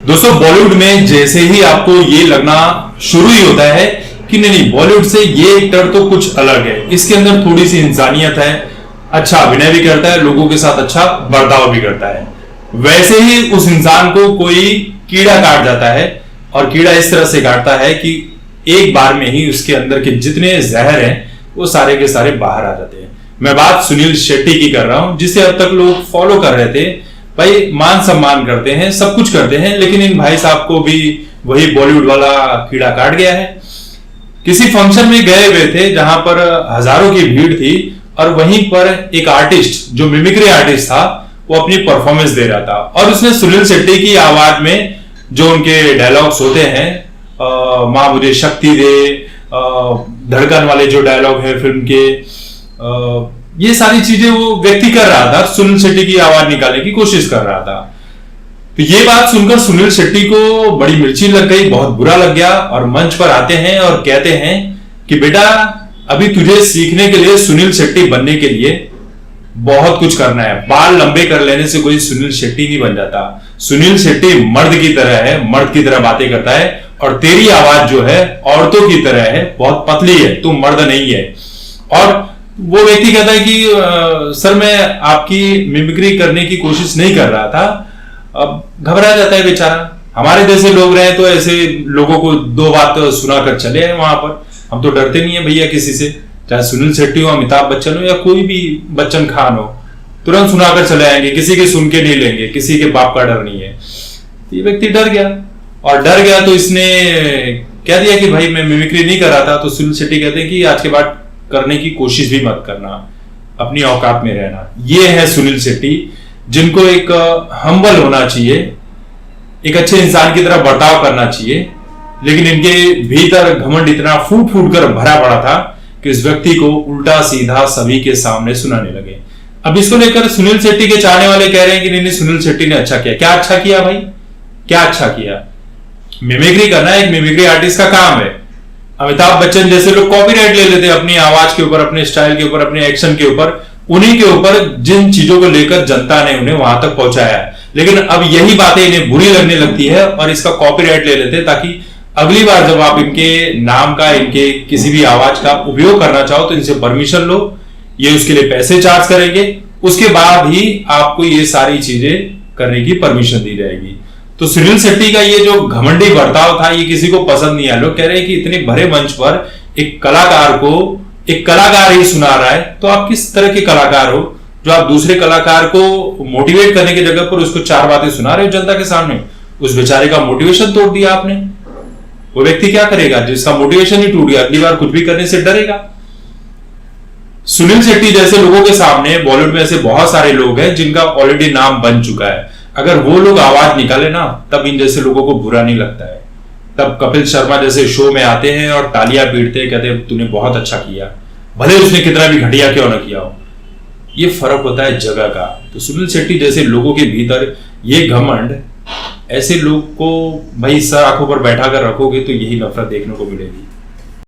दोस्तों बॉलीवुड में जैसे ही आपको ये लगना शुरू ही होता है कि नहीं बॉलीवुड से ये एक्टर तो कुछ अलग है, इसके अंदर थोड़ी सी इंसानियत है, अच्छा अभिनय भी करता है, लोगों के साथ अच्छा बर्ताव भी करता है, वैसे ही उस इंसान को कोई कीड़ा काट जाता है और कीड़ा इस तरह से काटता है कि एक बार में ही उसके अंदर के जितने जहर हैं वो सारे के सारे बाहर आ जाते हैं। मैं बात सुनील शेट्टी की कर रहा हूं, जिसे अब तक लोग फॉलो कर रहे थे, भाई मान सम्मान करते हैं, सब कुछ करते हैं, लेकिन इन भाई साहब को भी वही बॉलीवुड वाला कीड़ा काट गया है। किसी फंक्शन में गए हुए थे जहां पर हजारों की भीड़ थी और वहीं पर एक आर्टिस्ट जो मिमिक्री आर्टिस्ट था वो अपनी परफॉर्मेंस दे रहा था और उसने सुनील शेट्टी की आवाज में जो उनके डायलॉग्स होते हैं, मां मुझे शक्ति दे, धड़कन वाले जो डायलॉग है फिल्म के, ये सारी चीजें वो व्यक्ति कर रहा था, सुनील शेट्टी की आवाज निकालने की कोशिश कर रहा था। तो ये बात सुनकर सुनील शेट्टी को बड़ी मिर्ची लग गई, बहुत बुरा लग गया और मंच पर आते हैं और कहते हैं कि बेटा अभी तुझे सीखने के लिए, सुनील शेट्टी बनने के लिए बहुत कुछ करना है, बाल लंबे कर लेने से कोई सुनील शेट्टी नहीं बन जाता। सुनील शेट्टी मर्द की तरह है, मर्द की तरह बातें करता है और तेरी आवाज जो है औरतों की तरह है, बहुत पतली है, तू मर्द नहीं है। और वो व्यक्ति कहता है कि सर मैं आपकी मिमिक्री करने की कोशिश नहीं कर रहा था। अब घबरा जाता है बेचारा। हमारे जैसे लोग रहे तो ऐसे लोगों को दो बात सुनाकर चले आए वहां पर, हम तो डरते नहीं है भैया किसी से, चाहे सुनील शेट्टी हो, अमिताभ बच्चन हो या कोई भी बच्चन खान हो, तुरंत सुनाकर चले आएंगे, किसी के सुन के नहीं लेंगे, किसी के बाप का डर नहीं है। ये व्यक्ति डर गया और डर गया तो इसने कह दिया कि भाई मैं मिमिक्री नहीं कर रहा था। तो सुनील शेट्टी कहते हैं कि आज के बाद करने की कोशिश भी मत करना, अपनी औकात में रहना। ये है सुनील शेट्टी, जिनको एक हम्बल होना चाहिए, एक अच्छे इंसान की तरह बर्ताव करना चाहिए, लेकिन इनके भीतर घमंड इतना फूट फूट कर भरा पड़ा था कि इस व्यक्ति को उल्टा सीधा सभी के सामने सुनाने लगे। अब इसको लेकर सुनील शेट्टी के चाहने वाले कह रहे हैं कि नहीं सुनील शेट्टी ने अच्छा किया। क्या अच्छा किया भाई, क्या अच्छा किया? मिमिक्री करना एक मिमिक्री आर्टिस्ट का काम है। अमिताभ बच्चन जैसे लोग कॉपीराइट ले लेते हैं अपनी आवाज के ऊपर, अपने स्टाइल के ऊपर, अपने एक्शन के ऊपर, उन्हीं के ऊपर जिन चीजों को लेकर जनता ने उन्हें वहां तक पहुंचाया है। लेकिन अब यही बातें इन्हें बुरी लगने लगती है और इसका कॉपीराइट ले लेते हैं, ताकि अगली बार जब आप इनके नाम का, इनके किसी भी आवाज का उपयोग करना चाहो तो इनसे परमिशन लो, ये उसके लिए पैसे चार्ज करेंगे, उसके बाद ही आपको ये सारी चीजें करने की परमिशन दी जाएगी। तो सुनील शेट्टी का ये जो घमंडी बर्ताव था ये किसी को पसंद नहीं आया। लोग कह रहे हैं कि इतने भरे मंच पर एक कलाकार को एक कलाकार ही सुना रहा है, तो आप किस तरह के कलाकार हो जो आप दूसरे कलाकार को मोटिवेट करने की जगह पर उसको चार बातें सुना रहे हो जनता के सामने? उस बेचारे का मोटिवेशन तोड़ दिया आपने। वो व्यक्ति क्या करेगा जिसका मोटिवेशन ही टूट गया, अगली बार कुछ भी करने से डरेगा। सुनील शेट्टी जैसे लोगों के सामने बॉलीवुड में ऐसे बहुत सारे लोग हैं जिनका ऑलरेडी नाम बन चुका है। अगर वो लोग आवाज निकाले ना तब इन जैसे लोगों को बुरा नहीं लगता है। तब कपिल शर्मा जैसे शो में आते हैं और तालियां पीटते हैं, कहते हैं तूने बहुत अच्छा किया, भले उसने कितना भी घटिया क्यों ना किया हो। ये फर्क होता है जगह का। तो सुनील शेट्टी जैसे लोगों के भीतर ये घमंड, ऐसे लोग को भाई सर आंखों पर बैठा कर रखोगे तो यही नफरत देखने को मिलेगी।